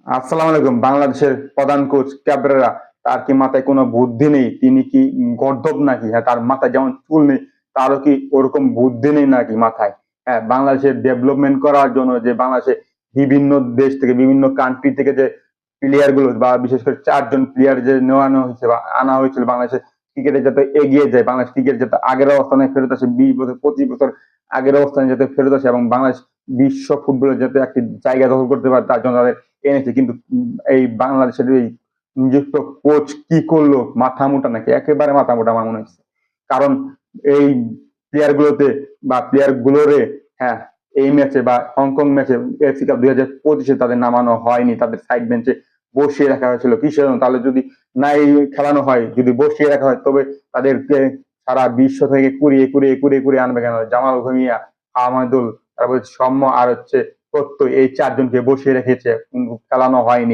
আসসালামু আলাইকুম। বাংলাদেশের প্রধান কোচ ক্যাবরেরা, তার কি মাথায় কোনো বুদ্ধি নেই? তিনি কি গর্দভ নাকি? হ্যাঁ, তার মাথায় যেমন চুল নেই, তারও কি ওরকম বুদ্ধি নেই নাকি মাথায়? হ্যাঁ, বাংলাদেশের ডেভেলপমেন্ট করার জন্য যে বাংলাদেশে বিভিন্ন দেশ থেকে, বিভিন্ন কান্ট্রি থেকে যে প্লেয়ার গুলো বা বিশেষ করে 4 জন প্লেয়ার যে নেওয়ানো হয়েছে বা আনা হয়েছিল বাংলাদেশের ক্রিকেটে যাতে এগিয়ে যায়, বাংলাদেশ ক্রিকেট যাতে আগের অবস্থানে ফেরত আসে, 20 বছর 25 বছর আগের অবস্থানে যাতে ফেরত আসে এবং বাংলাদেশ বিশ্ব ফুটবলে যাতে একটি জায়গা দখল করতে পারে, তার জন্য তাদের এনেছে। কিন্তু এই বাংলাদেশের এই নিযুক্ত কোচ কি করলো? মাথা মোটা নাকি? একেবারে মাথা মোটা আমার মনে হচ্ছে। কারণ এই প্লেয়ার গুলোতে বা প্লেয়ার গুলোরে, হ্যাঁ, এই ম্যাচে বা হংকং ম্যাচে এফসি কাপ 2025-এ তাদের নামানো হয়নি, তাদের সাইড বেঞ্চে বসিয়ে রাখা হয়েছিল। কিসের জন্য? তাহলে যদি নাই খেলানো হয়, যদি বসিয়ে রাখা হয়, তবে তাদেরকে সারা বিশ্ব থেকে কুড়িয়ে কুড়িয়ে কুড়িয়ে কুড়িয়ে আনবে কেন? জামাল ভুঁইয়া, হামাদুল, তারপর সৌম্য আর হচ্ছে প্রত্যয়, এই 4 জনকে বসিয়ে রেখেছে, কিন্তু খেলানো হয়নি।